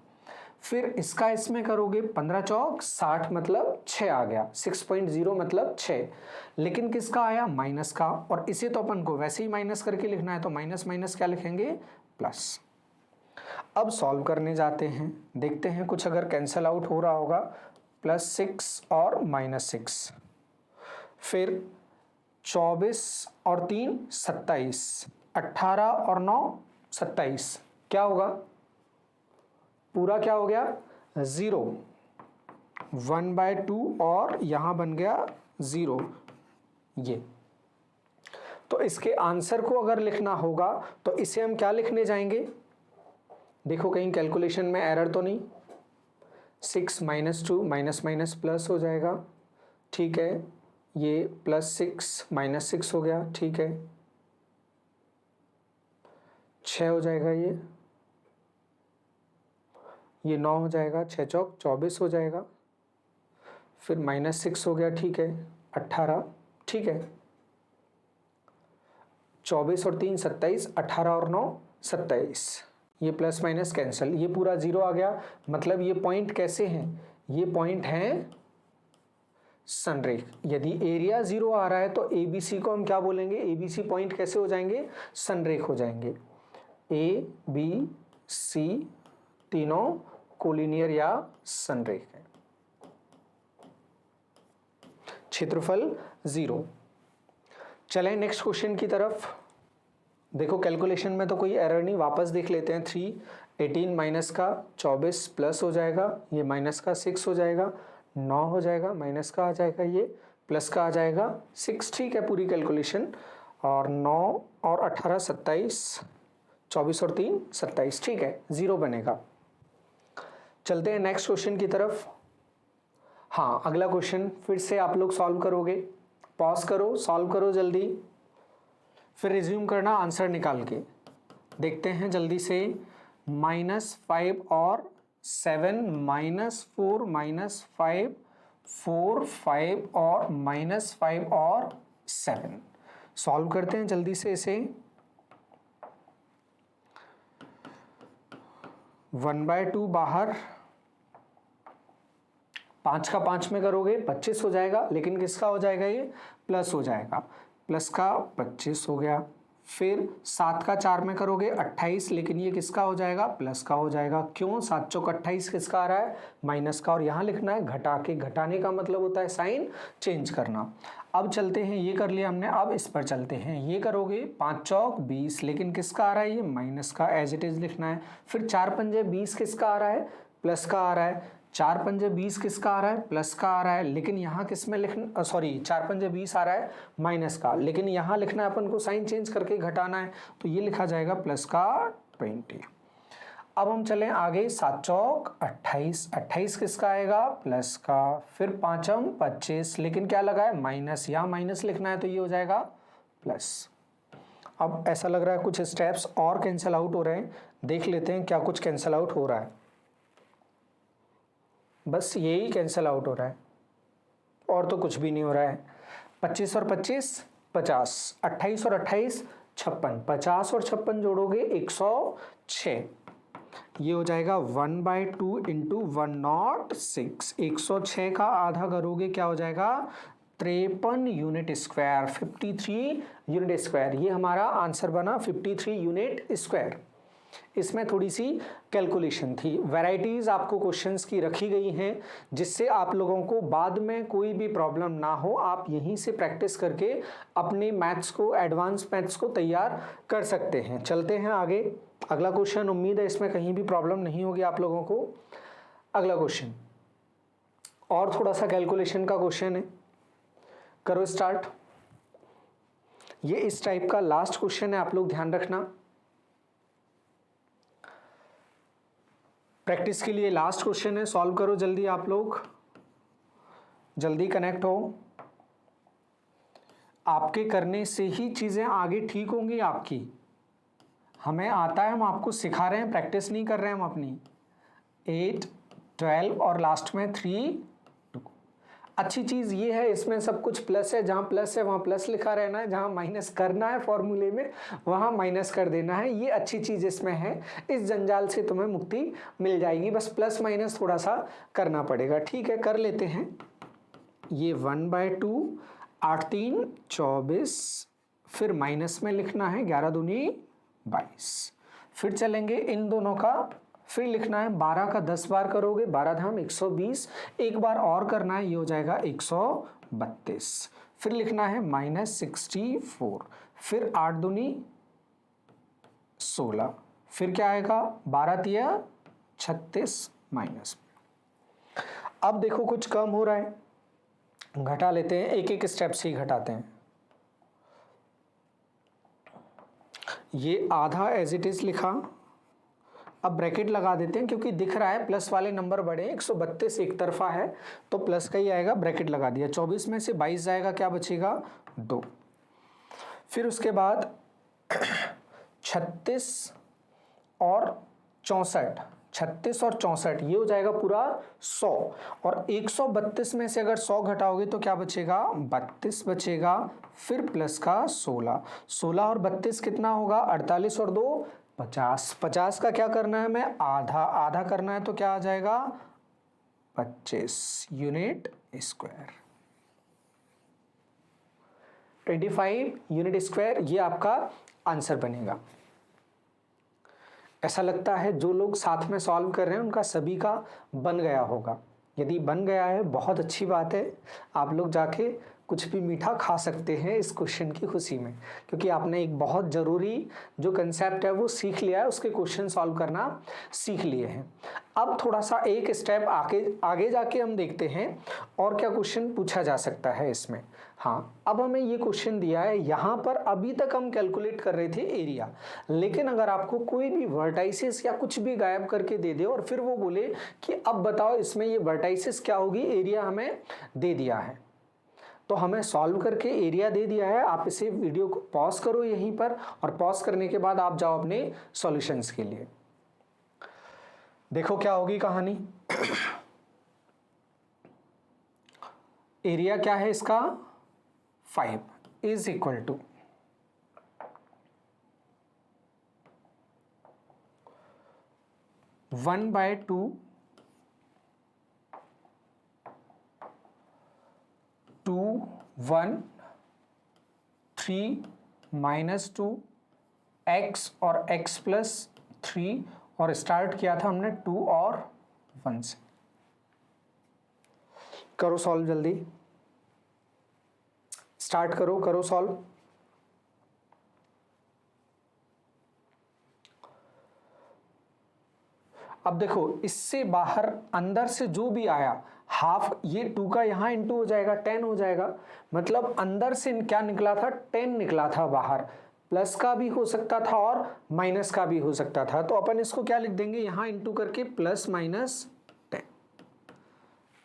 फिर इसका इसमें करोगे 15 चौक 60 मतलब 6 आ गया, 6.0 मतलब 6, लेकिन किसका आया माइनस का, और इसे तो अपन को वैसे ही माइनस करके लिखना है, तो माइनस माइनस क्या लिखेंगे प्लस। अब सॉल्व करने जाते हैं, देखते हैं कुछ अगर कैंसल आउट हो रहा होगा, +6 और -6, फिर 24 और 3 27, 18 और 9 27, क्या होगा पूरा क्या हो गया 0, 1/2 और यहाँ बन गया 0, ये तो इसके आंसर को अगर लिखना होगा तो इसे हम क्या लिखने जाएंगे, देखो कहीं कैलकुलेशन में एरर तो नहीं, 6 - 2 माइनस माइनस प्लस हो जाएगा, ठीक है, ये +6 -6 हो गया, ठीक है, 6 हो जाएगा, ये 9 हो जाएगा, 6 चौक 24 हो जाएगा, फिर -6 हो गया, ठीक है, 18, ठीक है, 24 और 3 27, 18 और 9 27, ये प्लस माइनस कैंसिल, ये पूरा 0 आ गया, मतलब ये पॉइंट कैसे हैं, ये पॉइंट हैं संरेख। यदि एरिया 0 आ रहा है तो ABC को हम क्या बोलेंगे, ABC पॉइंट कैसे हो जाएंगे संरेख हो जाएंगे, ABC तीनों कोलिनियर या संरेख है। क्षेत्रफल 0। चलें नेक्स्ट क्वेश्चन की तरफ, देखो कैलकुलेशन में तो कोई एरर नहीं, वापस देख लेते हैं, 3 18 माइनस का 24 प्लस हो जाएगा, ये माइनस का 6 हो जाएगा, 9 हो जाएगा, माइनस का आ जाएगा, ये प्लस का आ जाएगा 6, ठीक है पूरी कैलकुलेशन, और 9 और 18 27, 24 और 3 27, ठीक है 0 बनेगा। चलते हैं नेक्स्ट क्वेश्चन की तरफ। हाँ अगला क्वेश्चन फिर से आप लोग सॉल्व करोगे, पॉज करो सॉल्व करो जल्दी, फिर रिज्यूम करना आंसर निकाल के। देखते हैं जल्दी से, -5 और 7 -4 -5 4 5 और -5 और 7 सॉल्व करते हैं जल्दी से इसे। 1/2 बाहर, 5 का 5 में करोगे 25 हो जाएगा, लेकिन किसका हो जाएगा ये प्लस हो जाएगा, प्लस का 25 हो गया, फिर 7 का 4 में करोगे 28, लेकिन ये किसका हो जाएगा प्लस का हो जाएगा, क्यों 7 चौक 28 किसका आ रहा है माइनस का, और यहाँ लिखना है घटा के, घटाने का मतलब होता है साइन चेंज करना। अब चलते हैं, ये कर लिया हमने, अब इस पर चलते हैं, ये करोगे 5 चौक 20, लेकिन किसका आ रहा है ये माइनस का, एज इट इज लिखना है, फिर 4 पंजे 20 किसका आ रहा है प्लस का आ रहा है, 4 पंजे 20 किसका आ रहा है प्लस का आ रहा है, लेकिन यहाँ किस में लिखना, सॉरी 4 पंजे 20 आ रहा है माइनस का, लेकिन यहाँ लिखना है अपन को साइन चेंज करके घटाना है, तो ये लिखा जाएगा प्लस का 20। अब हम चलें आगे, 7 चौक 28, 28 किसका आएगा प्लस का, फिर 5m 25, लेकिन क्या लगा है माइनस, यहाँ माइनस लिखना है तो ये हो जाएगा प्लस। अब ऐसा लग रहा है कुछ स्टेप्स और कैंसिल आउट हो रहे हैं, देख लेते हैं क्या कुछ कैंसिल आउट हो रहा है, बस यही कैंसिल आउट हो रहा है और तो कुछ भी नहीं हो रहा है। 25 और 25 50, 28 और 28 56, 50 और 56 जोड़ोगे 106, ये हो जाएगा 1/2 इंटू 106, 106 का आधा करोगे क्या हो जाएगा 53 यूनिट स्क्वायर, 53 यूनिट स्क्वायर, ये हमारा आंसर बना 53 यूनिट स्क्वायर। इसमें थोड़ी सी कैलकुलेशन थी, वैरायटीज आपको क्वेश्चंस की रखी गई हैं जिससे आप लोगों को बाद में कोई भी प्रॉब्लम ना हो, आप यहीं से प्रैक्टिस करके अपने मैथ्स को, एडवांस मैथ्स को तैयार कर सकते हैं। चलते हैं आगे, अगला क्वेश्चन, उम्मीद है इसमें कहीं भी प्रॉब्लम नहीं होगी आप लोगों को। अगला क्वेश्चन और थोड़ा सा कैलकुलेशन का क्वेश्चन है, करो स्टार्ट। ये इस टाइप का लास्ट क्वेश्चन है, आप लोग ध्यान रखना। प्रैक्टिस के लिए लास्ट क्वेश्चन है, सॉल्व करो जल्दी, आप लोग जल्दी कनेक्ट हो। आपके करने से ही चीजें आगे ठीक होंगी आपकी। हमें आता है, हम आपको सिखा रहे हैं, प्रैक्टिस नहीं कर रहे हैं हम अपनी। 8, 12 और लास्ट में 3, 2। अच्छी चीज़ ये है, इसमें सब कुछ प्लस है, जहाँ प्लस है वहाँ प्लस लिखा रहना है, जहाँ माइनस करना है फॉर्मूले में वहाँ माइनस कर देना है। ये अच्छी चीज़ इसमें है, इस जंजाल से तुम्हें मुक्ति मिल जाएगी। बस प्लस माइनस थोड़ा सा करना पड़ेगा। ठीक है, कर लेते हैं। ये 1/2, 8 3 24, फिर माइनस में लिखना है 11 दूनी 22। फिर चलेंगे इन दोनों का, फिर लिखना है 12 का 10 बार करोगे, 12 धाम 120, एक बार और करना है, ये हो जाएगा 132। फिर लिखना है -64, फिर 8 दूनी 16, फिर क्या आएगा 12 तिया 36 माइनस। अब देखो कुछ कम हो रहा है, घटा लेते हैं, एक एक स्टेप से ही घटाते हैं। ये आधा एज इट इज लिखा, अब ब्रैकेट लगा देते हैं क्योंकि दिख रहा है प्लस वाले नंबर बड़े हैं। 132 एक तरफा है तो प्लस का ही आएगा, ब्रैकेट लगा दिया। 24 में से 22 जाएगा, क्या बचेगा 2। फिर उसके बाद 36 और 64, 36 और 64 ये हो जाएगा पूरा 100। और 132 में से अगर 100 घटाओगे तो क्या बचेगा 32 बचेगा। फिर प्लस का 16, 16 और 32 कितना होगा 48 और 2 50। 50 का क्या करना है, मैं आधा आधा करना है तो क्या आ जाएगा 25 यूनिट स्क्वायर। 25 यूनिट स्क्वायर ये आपका आंसर बनेगा। ऐसा लगता है जो लोग साथ में सॉल्व कर रहे हैं उनका सभी का बन गया होगा। यदि बन गया है बहुत अच्छी बात है, आप लोग जाके कुछ भी मीठा खा सकते हैं इस क्वेश्चन की खुशी में, क्योंकि आपने एक बहुत ज़रूरी जो कंसेप्ट है वो सीख लिया है, उसके क्वेश्चन सॉल्व करना सीख लिए हैं। अब थोड़ा सा एक स्टेप आगे जाके हम देखते हैं और क्या क्वेश्चन पूछा जा सकता है इसमें। हाँ, अब हमें ये क्वेश्चन दिया है, यहाँ पर अभी तक हम कैलकुलेट कर रहे थे एरिया, लेकिन अगर आपको कोई भी वर्टाइसिस या कुछ भी गायब करके दे दे और फिर वो बोले कि अब बताओ इसमें ये वर्टाइसिस क्या होगी, एरिया हमें दे दिया है, तो हमें सॉल्व करके एरिया दे दिया है। आप इसे वीडियो को पॉज करो यहीं पर, और पॉज करने के बाद आप जाओ अपने सॉल्यूशंस के लिए। देखो क्या होगी कहानी। एरिया क्या है इसका 5 इज इक्वल टू 1/2 2 1 3 -2 x और x प्लस 3, और स्टार्ट किया था हमने 2 और 1 से। करो सॉल्व जल्दी, स्टार्ट करो, करो सॉल्व। अब देखो इससे बाहर अंदर से जो भी आया हाफ, ये 2 का यहाँ इंटू हो जाएगा 10 हो जाएगा, मतलब अंदर से क्या निकला था 10 निकला था बाहर। प्लस का भी हो सकता था और माइनस का भी हो सकता था, तो अपन इसको क्या लिख देंगे यहाँ इंटू करके प्लस माइनस 10।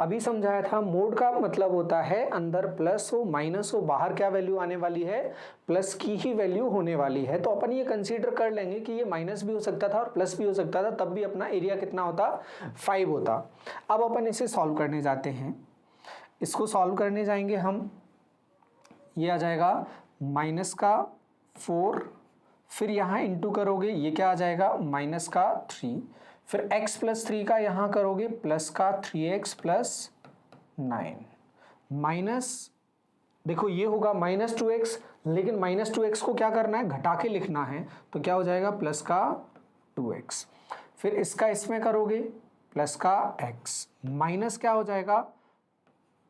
अभी समझाया था मोड का मतलब होता है अंदर प्लस हो माइनस हो, बाहर क्या वैल्यू आने वाली है प्लस की ही वैल्यू होने वाली है। तो अपन ये कंसीडर कर लेंगे कि ये माइनस भी हो सकता था और प्लस भी हो सकता था, तब भी अपना एरिया कितना होता 5 होता। अब अपन इसे सॉल्व करने जाते हैं, इसको सॉल्व करने जाएंगे हम, ये आ जाएगा माइनस का 4, फिर यहाँ इंटू करोगे ये क्या आ जाएगा माइनस का 3, फिर x प्लस 3 का यहाँ करोगे प्लस का 3x प्लस 9 माइनस, देखो ये होगा -2x, लेकिन -2x को क्या करना है घटा के लिखना है, तो क्या हो जाएगा प्लस का 2x, फिर इसका इसमें करोगे प्लस का x, माइनस क्या हो जाएगा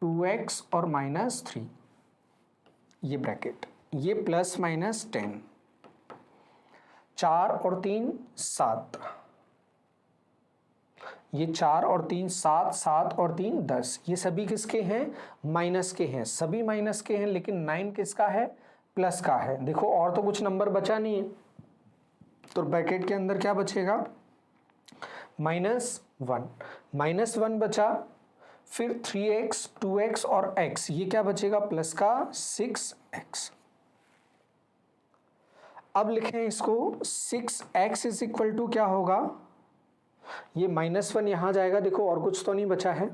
2x और -3, ये ब्रैकेट, ये प्लस माइनस 10, 4 और 3 7, ये 4 और 3 7, 7 और 3 10, ये सभी किसके हैं माइनस के हैं, सभी माइनस के हैं, लेकिन 9 किसका है प्लस का है। देखो और तो कुछ नंबर बचा नहीं है, तो ब्रैकेट के अंदर क्या बचेगा, -1, -1 बचा, फिर 3x 2x और x, ये क्या बचेगा प्लस का 6x। अब लिखें इसको, 6x इज इक्वल टू क्या होगा, ये -1 यहां जाएगा, देखो और कुछ तो नहीं बचा है,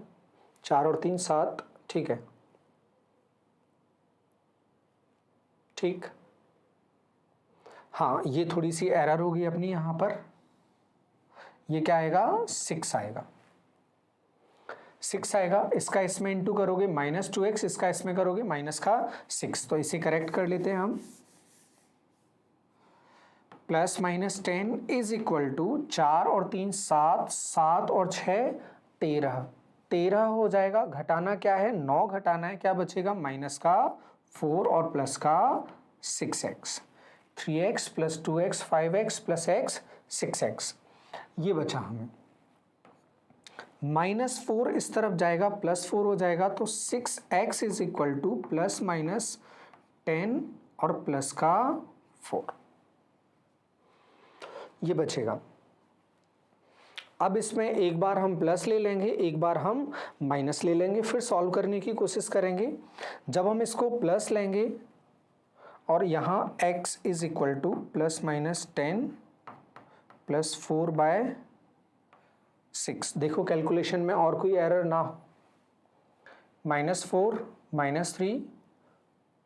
4 और 3 7, ठीक है, ठीक, हाँ ये थोड़ी सी एरर होगी अपनी यहाँ पर, ये क्या आएगा 6 आएगा, 6 आएगा, इसका इसमें इंटू करोगे -2x, इसका इसमें करोगे -6, तो इसे करेक्ट कर लेते हैं हम। +-10 इज इक्वल टू 4 और 3 7, 7 और 6 13, 13 हो जाएगा, घटाना क्या है 9 घटाना है, क्या बचेगा -4 और +6x, 3x + 2x 5x + x 6x, ये बचा हमें। -4 इस तरफ जाएगा, +4 हो जाएगा, तो 6x इज इक्वल टू +-10 और +4, ये बचेगा। अब इसमें एक बार हम प्लस ले लेंगे, एक बार हम माइनस ले लेंगे, फिर सॉल्व करने की कोशिश करेंगे। जब हम इसको प्लस लेंगे और यहाँ x इज इक्वल टू +-10 +4/6, देखो कैलकुलेशन में और कोई एरर ना हो, -4 -3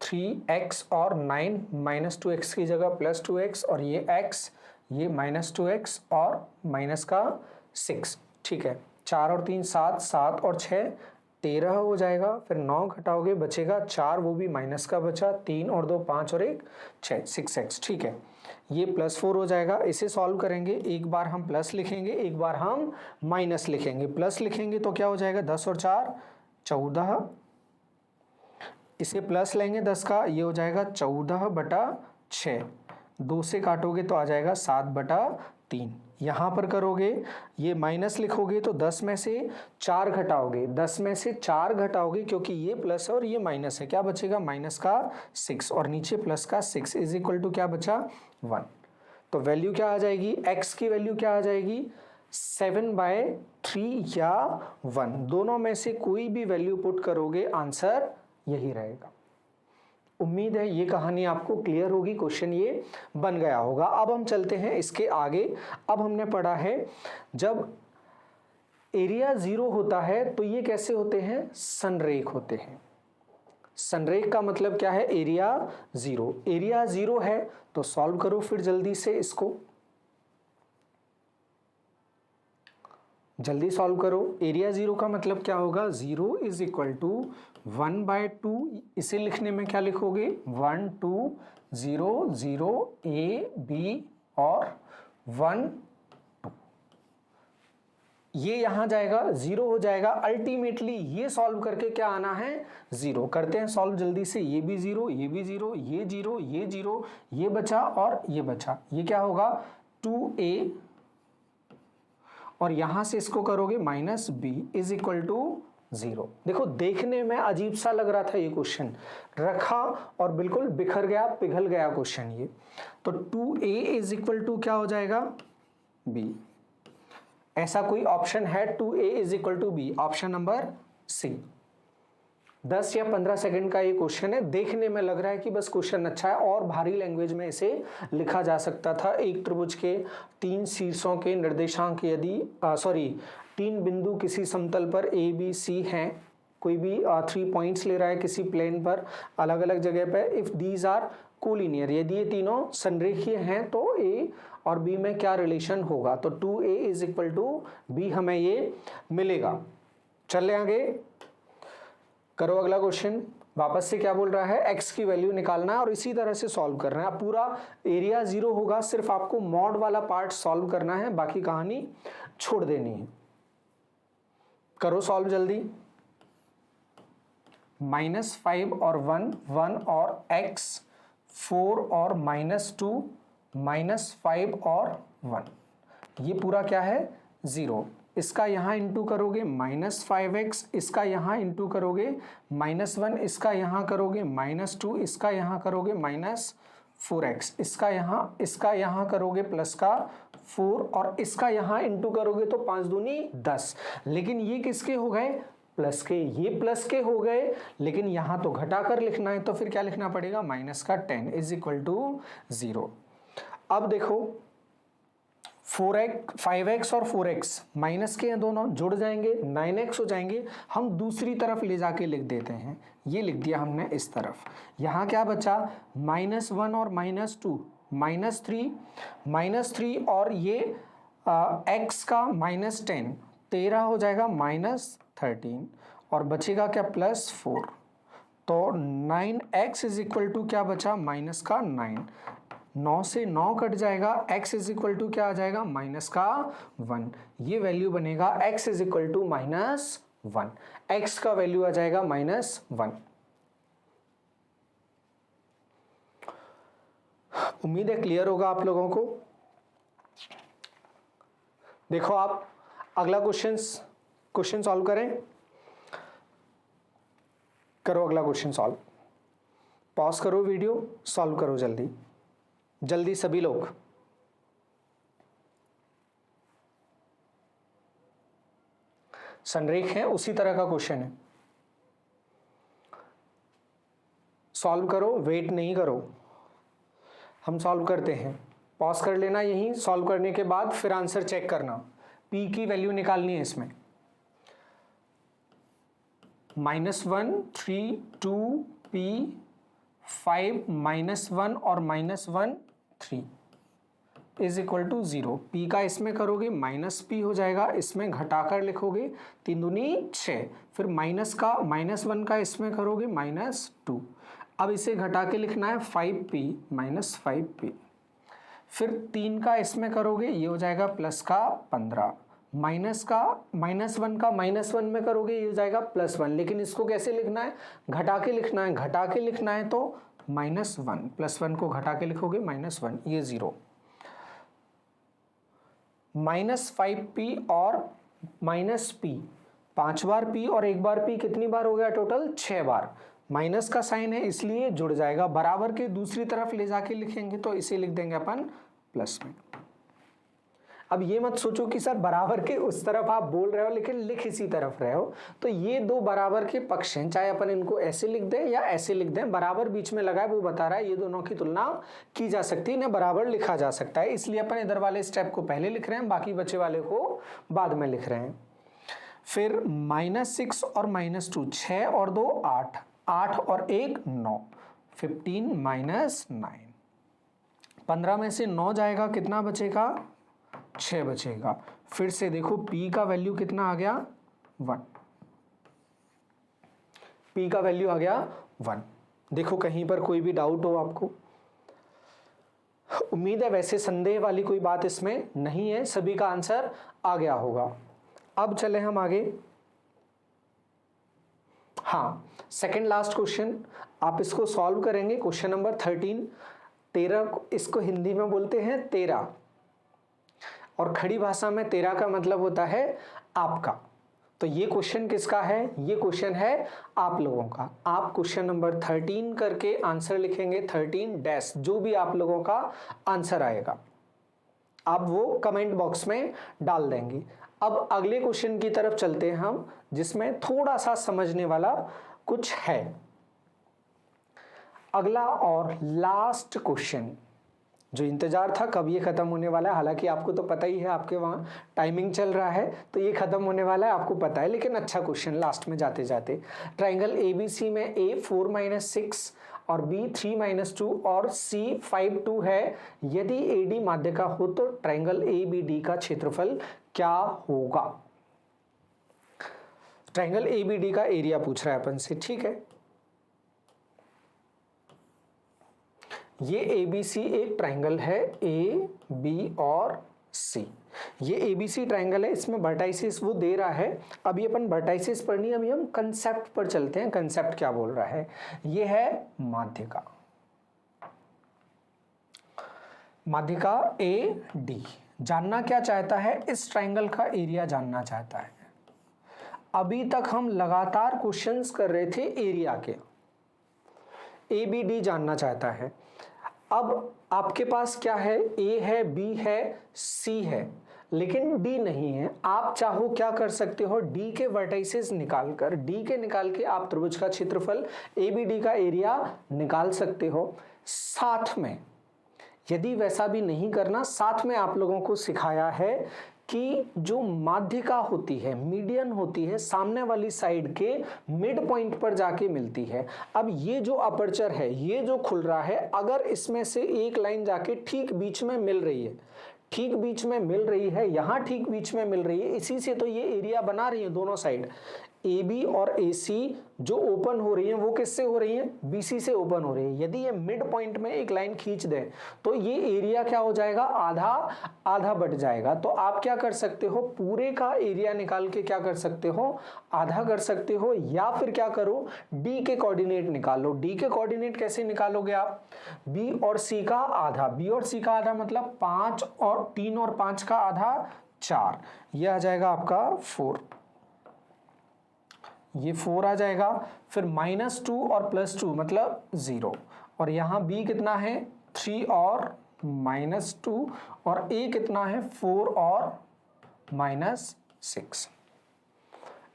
3x और 9, -2x की जगह +2x, और ये x, ये -2x और -6, ठीक है, 4 और 3 7, 7 और 6 13 हो जाएगा, फिर 9 घटाओगे बचेगा 4, वो भी माइनस का बचा, 3 और 2 5 और 1 6, 6x, ठीक है, ये +4 हो जाएगा। इसे सॉल्व करेंगे, एक बार हम प्लस लिखेंगे, एक बार हम माइनस लिखेंगे। प्लस लिखेंगे तो क्या हो जाएगा 10 और 4 14, इसे प्लस लेंगे 10 का, ये हो जाएगा 14/6, 2 से काटोगे तो आ जाएगा 7/3, यहाँ पर करोगे ये माइनस लिखोगे तो 10 में से 4 घटाओगे, 10 में से 4 घटाओगे, क्योंकि ये प्लस है और ये माइनस है, क्या बचेगा -6 और नीचे +6 इज इक्वल टू क्या बचा 1, तो वैल्यू क्या आ जाएगी, x की वैल्यू क्या आ जाएगी 7/3 या 1, दोनों में से कोई भी वैल्यू पुट करोगे आंसर यही रहेगा। उम्मीद है ये कहानी आपको क्लियर होगी, क्वेश्चन ये बन गया होगा। अब हम चलते हैं इसके आगे। अब हमने पढ़ा है जब एरिया 0 होता है तो ये कैसे होते हैं, संरेख होते हैं। संरेख का मतलब क्या है, एरिया 0, एरिया 0 है तो सॉल्व करो फिर जल्दी से, इसको जल्दी सॉल्व करो। एरिया 0 का मतलब क्या होगा, 0 इज इक्वल टू 1/2, इसे लिखने में क्या लिखोगे 1 2 0 0 a b और 1 2, ये यहां जाएगा 0 हो जाएगा। अल्टीमेटली ये सॉल्व करके क्या आना है 0, करते हैं सॉल्व जल्दी से, ये भी 0 ये भी 0 ये 0 ये 0, ये बचा और ये बचा, ये क्या होगा 2a, और यहां से इसको करोगे -b इज इक्वल टू 0। देखो देखने में अजीब सा लग रहा था ये क्वेश्चन, रखा और बिल्कुल बिखर गया, पिघल गया क्वेश्चन ये, तो 2a इज इक्वल टू क्या हो जाएगा b, ऐसा कोई ऑप्शन है 2a is equal to b, option number C. 10 या 15 सेकंड का ये क्वेश्चन है, देखने में लग रहा है कि बस क्वेश्चन अच्छा है, और भारी लैंग्वेज में इसे लिखा जा सकता था। एक त्रिभुज के 3 शीर्षों के निर्देशांक यदि 3 बिंदु किसी समतल पर a b c हैं, कोई भी 3 पॉइंट्स ले रहा है किसी प्लेन पर अलग अलग जगह पे, इफ दीज आर कोलिनियर, यदि ये तीनों संरेखीय हैं तो a और b में क्या रिलेशन होगा, तो 2a is equal to b हमें ये मिलेगा। चले आगे, करो अगला क्वेश्चन। वापस से क्या बोल रहा है, x की वैल्यू निकालना है और इसी तरह से सॉल्व करना है। पूरा एरिया 0 होगा, सिर्फ आपको मॉड वाला पार्ट सॉल्व करना है, बाकी कहानी छोड़ देनी है। करो सॉल्व जल्दी। -5 और 1 1 और x 4 और -2 -5 और 1, ये पूरा क्या है 0, इसका यहाँ इंटू करोगे -5x, इसका यहाँ इंटू करोगे -1, इसका यहाँ करोगे -2, इसका यहाँ करोगे -4x, इसका यहाँ करोगे प्लस का 4 और इसका यहाँ इंटू करोगे तो 5 दूनी 10। लेकिन ये किसके हो गए? प्लस के। ये प्लस के हो गए, लेकिन यहाँ तो घटाकर लिखना है, तो फिर क्या लिखना पड़ेगा? -10 इज इक्वल टू 0। अब देखो 5x और 4x माइनस के हैं, दोनों जुड़ जाएंगे, 9x हो जाएंगे। हम दूसरी तरफ ले जाके लिख देते हैं, ये लिख दिया हमने इस तरफ। यहाँ क्या बचा? -1 और -2, -3 और ये x का -10, 13 हो जाएगा -13 और बचेगा क्या? +4। तो 9x इज इक्वल टू क्या बचा? -9। 9 से 9 कट जाएगा, x इज इक्वल टू क्या आ जाएगा? -1। ये वैल्यू बनेगा x is equal to -1। x का वैल्यू आ जाएगा -1। उम्मीद है क्लियर होगा आप लोगों को। देखो आप अगला क्वेश्चन सॉल्व करें। करो अगला क्वेश्चन सॉल्व। पॉज करो वीडियो, सॉल्व करो जल्दी जल्दी सभी लोग। संरेख है, उसी तरह का क्वेश्चन है, सॉल्व करो, वेट नहीं करो, हम सॉल्व करते हैं। पॉज कर लेना यहीं, सॉल्व करने के बाद फिर आंसर चेक करना। p की वैल्यू निकालनी है इसमें। -1, 3, 2p, 5, -1 और -1, 3 इज इक्वल टू 0। p का इसमें करोगे -p हो जाएगा, इसमें घटाकर लिखोगे 3 दूनी 6, फिर -1 का इसमें करोगे -2। अब इसे घटा के लिखना है 5p -5p, फिर 3 का इसमें करोगे, ये हो जाएगा प्लस का 15, -1 का -1 में करोगे, ये हो जाएगा +1। लेकिन इसको कैसे लिखना है? घटा के लिखना है। घटा के लिखना है तो -1, +1 को घटा के लिखोगे -1, ये 0। -5p और -p, 5 बार p और 1 बार p, कितनी बार हो गया टोटल? 6 बार। माइनस का साइन है इसलिए जुड़ जाएगा, बराबर के दूसरी तरफ ले जाके लिखेंगे तो इसे लिख देंगे अपन प्लस में। अब ये मत सोचो कि सर बराबर के उस तरफ आप बोल रहे हो लेकिन लिख इसी तरफ रहे हो, तो ये दो बराबर के पक्ष हैं, चाहे अपन इनको ऐसे लिख दें या ऐसे लिख दें, बराबर बीच में लगा है वो बता रहा है ये दोनों की तुलना की जा सकती है, इन्हें बराबर लिखा जा सकता है, इसलिए अपन इधर वाले स्टेप को पहले लिख रहे हैं, बाकी बचे वाले को बाद में लिख रहे हैं। फिर -6 और -2, 6 और 2 8, 8 और 1 9, 15 -9, 15 में से 9 जाएगा, कितना बचेगा? 6 बचेगा। फिर से देखो p का वैल्यू कितना आ गया? 1। p का वैल्यू आ गया 1। देखो कहीं पर कोई भी डाउट हो आपको? उम्मीद है वैसे संदेह वाली कोई बात इसमें नहीं है, सभी का आंसर आ गया होगा। अब चले हम आगे। हाँ, सेकंड लास्ट क्वेश्चन आप इसको सॉल्व करेंगे, क्वेश्चन नंबर 13। 13 इसको हिंदी में बोलते हैं 13, और खड़ी भाषा में 13 का मतलब होता है आपका। तो ये क्वेश्चन किसका है? ये क्वेश्चन है आप लोगों का। आप क्वेश्चन नंबर 13 करके आंसर लिखेंगे, 13 डैश, जो भी आप लोगों का आंसर आएगा आप वो कमेंट बॉक्स में डाल देंगे। अब अगले क्वेश्चन की तरफ चलते हैं हम, जिसमें थोड़ा सा समझने वाला कुछ है। अगला और लास्ट क्वेश्चन, जो इंतजार था कब ये खत्म होने वाला है, हालांकि आपको तो पता ही है, आपके वहाँ टाइमिंग चल रहा है तो ये खत्म होने वाला है, आपको पता है, लेकिन अच्छा क्वेश्चन लास्ट में जाते जाते। ट्राइंगल ABC में A 4 - 6 और B 3 - 2 और C 5 2 है। यदि AD माध्य का हो तो ट्राइंगल ABD का क्षेत्रफल क्या होगा? ट्राइंगल ABD का एरिया पूछ रहा है अपन से, ठीक है। ये ABC एक ट्राइंगल है, A, B और C। ये ABC ट्राइंगल है, इसमें वर्टाइसिस वो दे रहा है। अभी अपन वर्टाइसिस पर नहीं, अभी हम कंसेप्ट पर चलते हैं। कंसेप्ट क्या बोल रहा है? ये है माध्यिका, माध्यिका AD, जानना क्या चाहता है, इस ट्रायंगल का एरिया जानना चाहता है। अभी तक हम लगातार क्वेश्चंस कर रहे थे एरिया के, ए बी डी जानना चाहता है। अब आपके पास क्या है, ए है, बी है, सी है, लेकिन डी नहीं है। आप चाहो क्या कर सकते हो, डी के वर्टाइसेस निकालकर, डी के निकाल के आप त्रिभुज का क्षेत्रफल ए बी डी का एरिया निकाल सकते हो। साथ में यदि वैसा भी नहीं करना, साथ में आप लोगों को सिखाया है कि जो माध्यिका होती है, मीडियन होती है, सामने वाली साइड के मिड पॉइंट पर जाके मिलती है। अब ये जो अपर्चर है, ये जो खुल रहा है, अगर इसमें से एक लाइन जाके ठीक बीच में मिल रही है, ठीक बीच में मिल रही है, यहाँ ठीक बीच में मिल रही है, इसी से तो ये एरिया बना रही है दोनों साइड। ए बी और ए सी जो ओपन हो रही है वो किससे हो रही है, बी सी से ओपन हो रही है। यदि ये मिड पॉइंट में एक लाइन खींच दे तो ये एरिया क्या हो जाएगा, आधा आधा बढ़ जाएगा। तो आप क्या कर सकते हो, पूरे का एरिया निकाल के क्या कर सकते हो, आधा कर सकते हो, या फिर क्या करो, डी के कोऑर्डिनेट निकालो। डी के कोऑर्डिनेट कैसे निकालोगे आप, बी और सी का आधा, बी और सी का आधा मतलब 5 और 3 और 5 का आधा 4, यह आ जाएगा आपका 4, ये 4 आ जाएगा। फिर -2 और +2 मतलब 0, और यहाँ b कितना है 3 और -2, और a कितना है 4 और -6।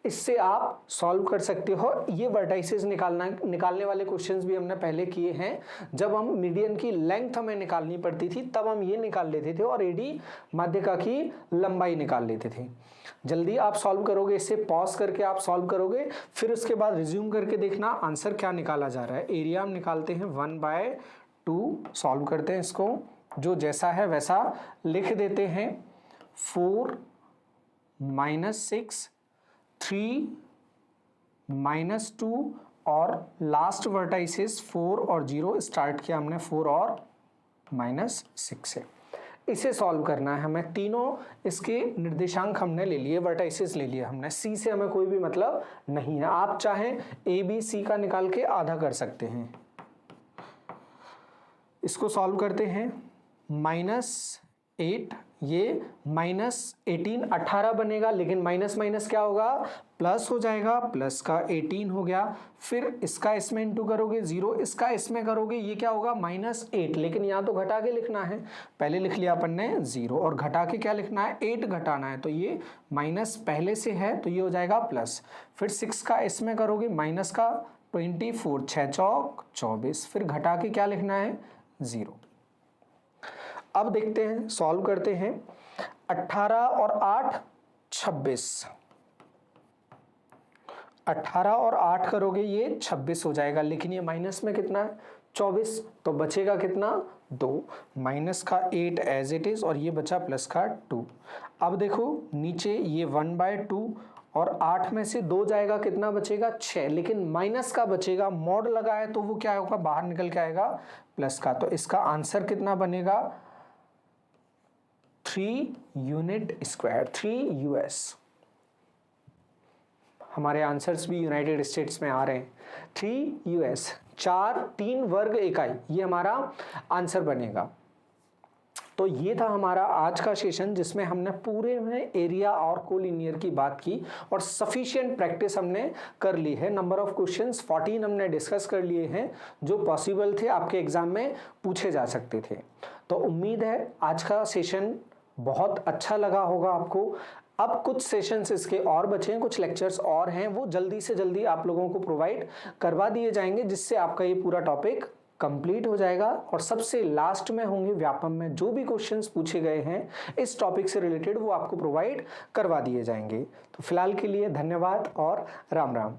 इससे आप सॉल्व कर सकते हो। ये वर्टाइसेस निकालने वाले क्वेश्चंस भी हमने पहले किए हैं। जब हम मीडियन की लेंथ हमें निकालनी पड़ती थी तब हम ये निकाल लेते थे, और एडी माध्यिका की लंबाई निकाल लेते थे। जल्दी आप सॉल्व करोगे, इसे पॉज करके आप सॉल्व करोगे, फिर उसके बाद रिज्यूम करके देखना आंसर क्या निकाला जा रहा है। एरिया हम निकालते हैं 1/2, सॉल्व करते हैं इसको, जो जैसा है वैसा लिख देते हैं। 4 -6 3 -2 और लास्ट वर्टाइसेस 4 और 0, स्टार्ट किया हमने 4 और -6 से। इसे सॉल्व करना है हमें। तीनों इसके निर्देशांक हमने ले लिए, वर्टाइसेस ले लिए हमने। सी से हमें कोई भी मतलब नहीं है। आप चाहें ए बी सी का निकाल के आधा कर सकते हैं। इसको सॉल्व करते हैं। -8, ये -18 18 बनेगा, लेकिन माइनस माइनस क्या होगा, प्लस हो जाएगा, प्लस का 18 हो गया। फिर इसका इसमें इंटू करोगे 0, इसका इसमें करोगे, ये क्या होगा -8, लेकिन यहाँ तो घटा के लिखना है, पहले लिख लिया अपन ने 0, और घटा के क्या लिखना है, 8 घटाना है, तो ये माइनस पहले से है तो ये हो जाएगा प्लस। फिर 6 का इसमें करोगे, माइनस का 24, 6 चौक 24, फिर घटा के क्या लिखना है 0। अब देखते हैं, सॉल्व करते हैं। 18 और 8 26, 18 और 8 करोगे ये 26 हो जाएगा, लेकिन ये माइनस में कितना है 24, तो बचेगा कितना 2, माइनस का 8 एज इट इज, और ये बचा प्लस का 2। अब देखो नीचे ये 1/2 और 8 में से 2 जाएगा, कितना बचेगा 6, लेकिन माइनस का बचेगा, मॉड लगा है तो वो क्या होगा, बाहर निकल के आएगा प्लस का। तो इसका आंसर कितना बनेगा 3 यूनिट स्क्वायर, 3 US। हमारे आंसर्स भी यूनाइटेड स्टेट्स में आ रहे हैं। 3 US, 3 वर्ग इकाई, ये हमारा आंसर बनेगा। तो ये था हमारा आज का सेशन, जिसमें हमने पूरे में एरिया और कोलिनियर की बात की, और सफिशिएंट प्रैक्टिस हमने कर ली है। नंबर ऑफ क्वेश्चंस 14 हमने डिस्कस कर लिए हैं, जो पॉसिबल थे आपके एग्जाम में पूछे जा सकते थे। तो उम्मीद है आज का सेशन बहुत अच्छा लगा होगा आपको। अब कुछ सेशंस इसके और बचे हैं, कुछ लेक्चर्स और हैं, वो जल्दी से जल्दी आप लोगों को प्रोवाइड करवा दिए जाएंगे, जिससे आपका ये पूरा टॉपिक कंप्लीट हो जाएगा। और सबसे लास्ट में होंगे व्यापम में जो भी क्वेश्चंस पूछे गए हैं इस टॉपिक से रिलेटेड, वो आपको प्रोवाइड करवा दिए जाएंगे। तो फिलहाल के लिए धन्यवाद और राम राम।